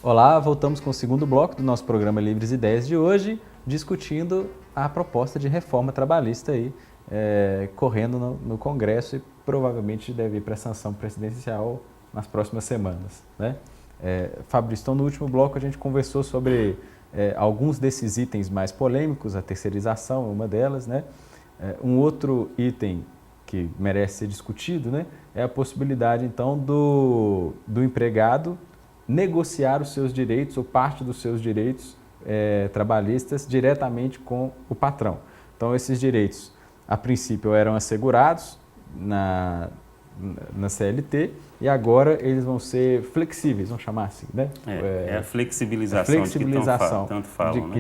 Olá, voltamos com o segundo bloco do nosso programa Livres Ideias de hoje, discutindo a proposta de reforma trabalhista aí, correndo no Congresso e provavelmente deve ir para a sanção presidencial nas próximas semanas, né? Fabrício, então no último bloco a gente conversou sobre alguns desses itens mais polêmicos, a terceirização é uma delas, né? Um outro item que merece ser discutido, né, é a possibilidade então do empregado negociar os seus direitos ou parte dos seus direitos trabalhistas diretamente com o patrão. Então esses direitos, a princípio, eram assegurados na CLT e agora eles vão ser flexíveis, vamos chamar assim, né? A flexibilização,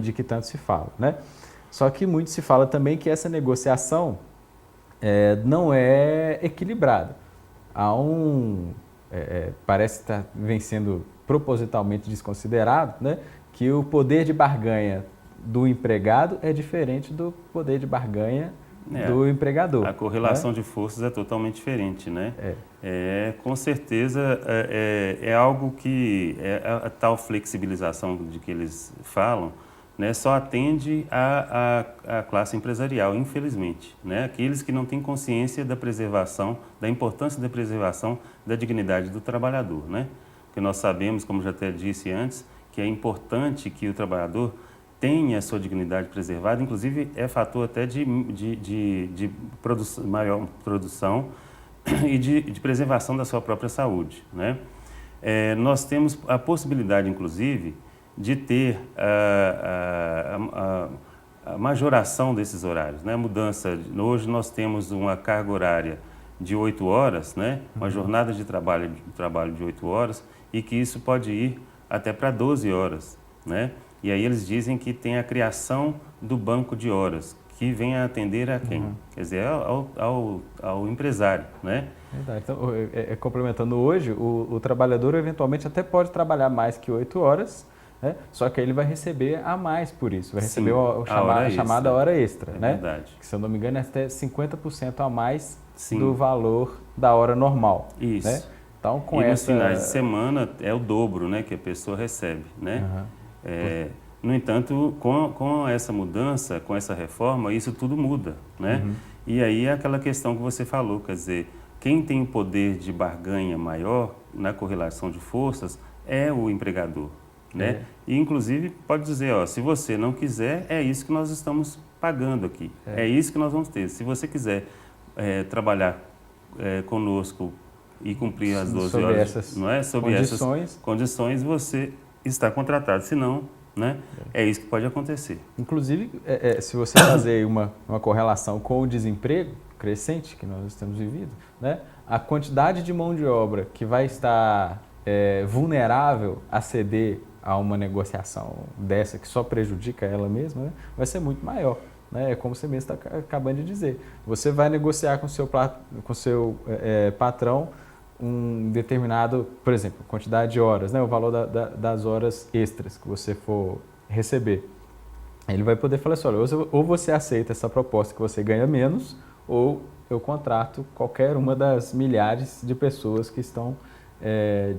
de que tanto se fala, né? Só que muito se fala também que essa negociação não é equilibrada. Parece estar vem sendo propositalmente desconsiderado, né, que o poder de barganha do empregado é diferente do poder de barganha do empregador. A correlação, né, de forças é totalmente diferente, né? Com certeza é algo que a tal flexibilização de que eles falam, né, só atende à classe empresarial, infelizmente, né? Aqueles que não têm consciência da preservação, da importância da preservação da dignidade do trabalhador, né? Porque nós sabemos, como já até disse antes, que é importante que o trabalhador tenha a sua dignidade preservada, inclusive é fator até de maior produção e de preservação da sua própria saúde, né? Nós temos a possibilidade, inclusive, de ter a majoração desses horários, né? A mudança, hoje nós temos uma carga horária de 8 horas, né? Uma jornada de trabalho de 8 horas e que isso pode ir até para 12 horas, né? E aí eles dizem que tem a criação do banco de horas, que vem a atender a quem? Quer dizer, ao empresário, né? Verdade. Então, complementando hoje, o trabalhador eventualmente até pode trabalhar mais que 8 horas, né? Só que aí ele vai receber a mais por isso, vai receber a chamada hora extra, né? Verdade. Que, se eu não me engano, é até 50% a mais do valor da hora normal. Isso. Né? Então, nos finais de semana é o dobro, né, que a pessoa recebe, né? No entanto, com essa mudança, com essa reforma, isso tudo muda, né? E aí é aquela questão que você falou, quer dizer, quem tem o poder de barganha maior na correlação de forças é o empregador, né? E inclusive pode dizer, ó, se você não quiser, é isso que nós estamos pagando aqui, é isso que nós vamos ter. Se você quiser trabalhar conosco e cumprir as 12 horas, não é? Sob essas condições, você está contratado, senão, né? É isso que pode acontecer. Inclusive, se você fazer uma correlação com o desemprego crescente que nós temos vivido, né? A quantidade de mão de obra que vai estar vulnerável a ceder a uma negociação dessa que só prejudica ela mesma, né, vai ser muito maior. Né? É como você mesmo está acabando de dizer. Você vai negociar com o seu patrão um determinado, por exemplo, quantidade de horas, né? O valor das horas extras que você for receber. Ele vai poder falar assim, olha, ou você aceita essa proposta que você ganha menos, ou eu contrato qualquer uma das milhares de pessoas que estão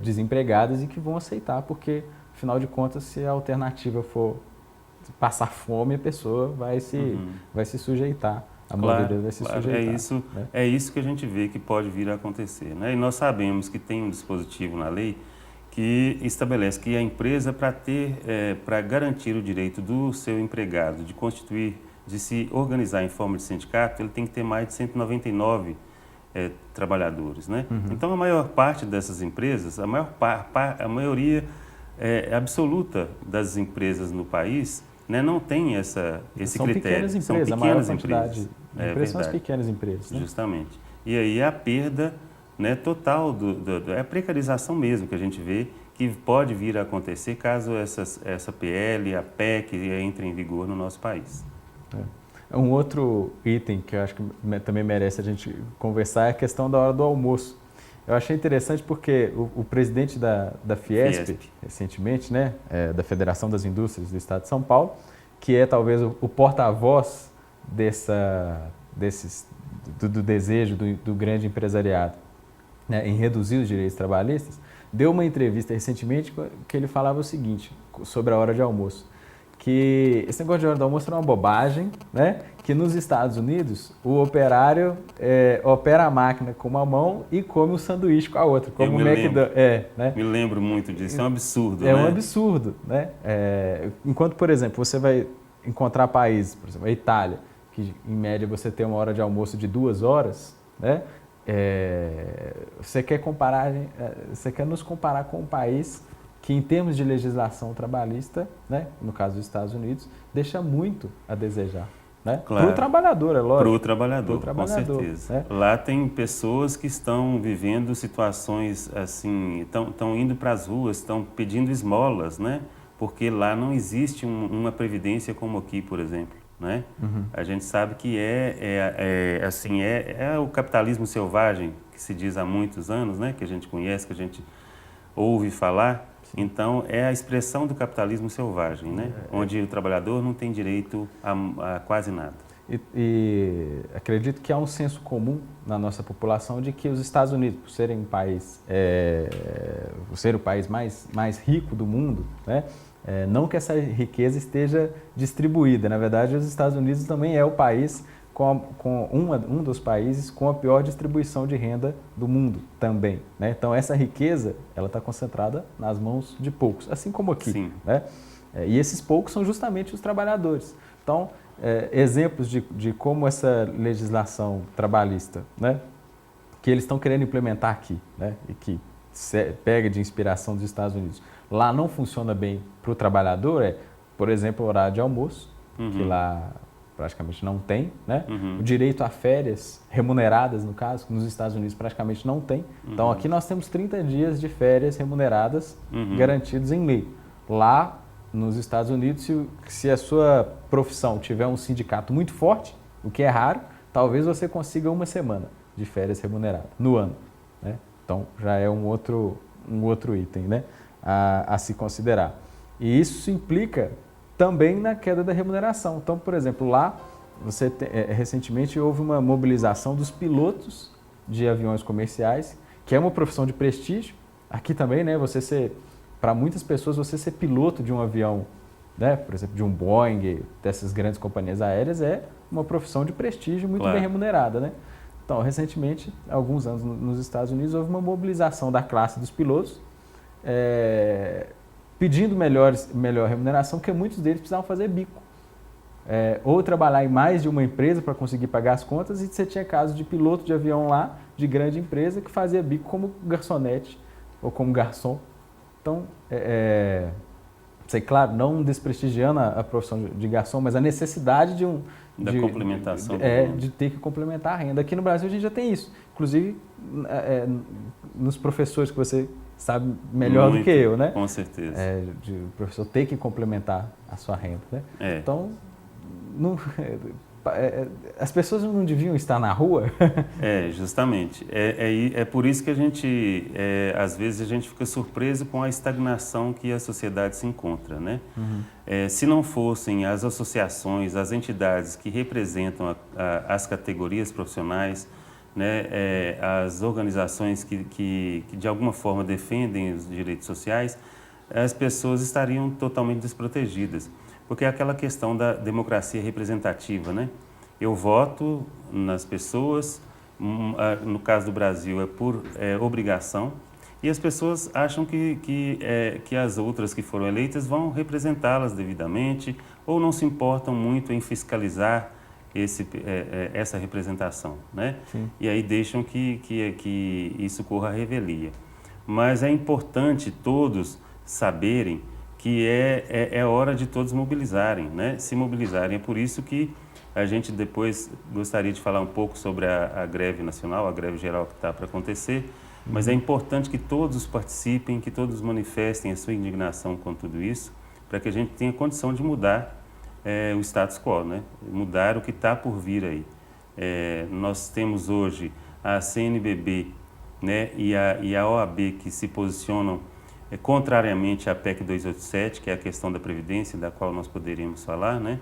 desempregadas e que vão aceitar, porque, afinal de contas, se a alternativa for passar fome, a pessoa vai se sujeitar. A maioria vai se sujeitar. É isso que a gente vê que pode vir a acontecer, né? E nós sabemos que tem um dispositivo na lei que estabelece que a empresa, para garantir o direito do seu empregado de se organizar em forma de sindicato, ele tem que ter mais de 199 trabalhadores, né? Então, a maior parte dessas empresas, a maioria absoluta das empresas no país, né, não tem esse critério. São pequenas empresas. São as pequenas empresas. Né? Justamente. E aí a perda, né, total, é a precarização mesmo que a gente vê que pode vir a acontecer caso essa PL, a PEC entre em vigor no nosso país. Um outro item que eu acho que também merece a gente conversar é a questão da hora do almoço. Eu achei interessante porque o presidente da Fiesp, recentemente, né, da Federação das Indústrias do Estado de São Paulo, que é talvez o porta-voz do desejo do grande empresariado, né, em reduzir os direitos trabalhistas, deu uma entrevista recentemente que ele falava o seguinte, sobre a hora de almoço, que esse negócio de hora de almoço era uma bobagem, né? Que nos Estados Unidos o operário opera a máquina com uma mão e come o sanduíche com a outra, como o McDonald's. Né? Me lembro muito disso, é um absurdo, né? É um absurdo, né? Enquanto, por exemplo, você vai encontrar países, por exemplo, a Itália, que em média você tem uma hora de almoço de 2 horas, né? Você quer nos comparar com um país que, em termos de legislação trabalhista, né, no caso dos Estados Unidos, deixa muito a desejar. Né? Claro. Para o trabalhador, é lógico. Para o trabalhador, com certeza. Né? Lá tem pessoas que estão vivendo situações assim, estão indo para as ruas, estão pedindo esmolas, né? Porque lá não existe uma previdência como aqui, por exemplo. Né? Uhum. A gente sabe que é o capitalismo selvagem, que se diz há muitos anos, né? Que a gente conhece, que a gente ouve falar. Então, é a expressão do capitalismo selvagem, né? Onde o trabalhador não tem direito a quase nada. E acredito que há um senso comum na nossa população de que os Estados Unidos, por serem um país, por ser o país mais rico do mundo, né? Não que essa riqueza esteja distribuída. Na verdade, os Estados Unidos também é o país um dos países com a pior distribuição de renda do mundo também. Né? Então, essa riqueza ela está concentrada nas mãos de poucos, assim como aqui. Sim. Né? E esses poucos são justamente os trabalhadores. Então, exemplos de como essa legislação trabalhista, né, que eles estão querendo implementar aqui, né, e que pega de inspiração dos Estados Unidos, lá não funciona bem para o trabalhador, por exemplo, o horário de almoço, que lá praticamente não tem, né? O direito a férias remuneradas, no caso, que nos Estados Unidos praticamente não tem. Então, aqui nós temos 30 dias de férias remuneradas garantidos em lei. Lá, nos Estados Unidos, se a sua profissão tiver um sindicato muito forte, o que é raro, talvez você consiga 1 semana de férias remuneradas no ano. Né? Então, já é um outro item, né? a se considerar. E isso implica também na queda da remuneração. Então, por exemplo, lá, recentemente houve uma mobilização dos pilotos de aviões comerciais, que é uma profissão de prestígio. Aqui também, né, para muitas pessoas, você ser piloto de um avião, né, por exemplo, de um Boeing, dessas grandes companhias aéreas, é uma profissão de prestígio muito bem remunerada. Né? Então, recentemente, há alguns anos nos Estados Unidos, houve uma mobilização da classe dos pilotos, pedindo melhor remuneração, porque muitos deles precisavam fazer bico. Ou trabalhar em mais de uma empresa para conseguir pagar as contas, e você tinha casos de piloto de avião lá, de grande empresa, que fazia bico como garçonete ou como garçom. Então, sei, claro, não desprestigiando a profissão de garçom, mas a necessidade da complementação. De ter que complementar a renda. Aqui no Brasil a gente já tem isso. Inclusive, nos professores que você sabe melhor do que eu, né? Com certeza. O professor ter que complementar a sua renda, né? Então, as pessoas não deviam estar na rua? Justamente. É por isso que a gente, às vezes, a gente fica surpreso com a estagnação que a sociedade se encontra, né? Se não fossem as associações, as entidades que representam as categorias profissionais, né, as organizações que de alguma forma defendem os direitos sociais, as pessoas estariam totalmente desprotegidas. Porque é aquela questão da democracia representativa, né? Eu voto nas pessoas, no caso do Brasil é por obrigação, e as pessoas acham que as outras que foram eleitas vão representá-las devidamente, ou não se importam muito em fiscalizar essa representação, né? Sim. E aí deixam que isso corra à revelia. Mas é importante todos saberem que é hora de todos mobilizarem, né? Se mobilizarem. É por isso que a gente depois gostaria de falar um pouco sobre a greve nacional, a greve geral que está para acontecer, mas é importante que todos participem, que todos manifestem a sua indignação com tudo isso, para que a gente tenha condição de mudar o status quo, né? Mudar o que está por vir aí. Nós temos hoje a CNBB, né, e a OAB que se posicionam contrariamente à PEC 287, que é a questão da Previdência, da qual nós poderíamos falar, né?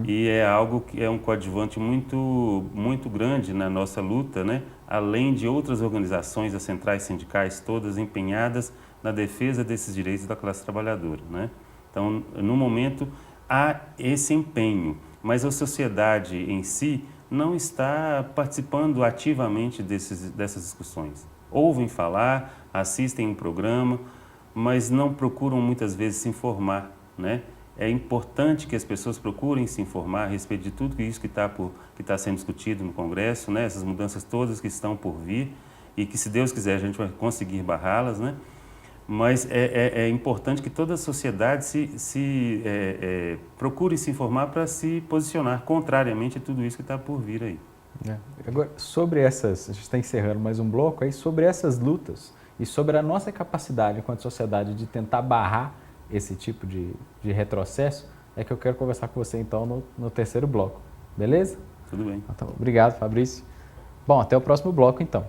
E é algo que é um coadjuvante muito grande na nossa luta, né? Além de outras organizações, as centrais sindicais, todas empenhadas na defesa desses direitos da classe trabalhadora, né? Então, no momento, há esse empenho, mas a sociedade em si não está participando ativamente dessas discussões. Ouvem falar, assistem um programa, mas não procuram muitas vezes se informar, né? É importante que as pessoas procurem se informar a respeito de tudo isso que está sendo discutido no Congresso, né? Essas mudanças todas que estão por vir e que, se Deus quiser, a gente vai conseguir barrá-las, né? Mas é importante que toda a sociedade procure se informar para se posicionar contrariamente a tudo isso que está por vir aí. Agora, sobre essas, a gente está encerrando mais um bloco aí, sobre essas lutas e sobre a nossa capacidade enquanto sociedade de tentar barrar esse tipo de retrocesso, é que eu quero conversar com você então no terceiro bloco, beleza? Tudo bem. Então, obrigado, Fabrício. Bom, até o próximo bloco então.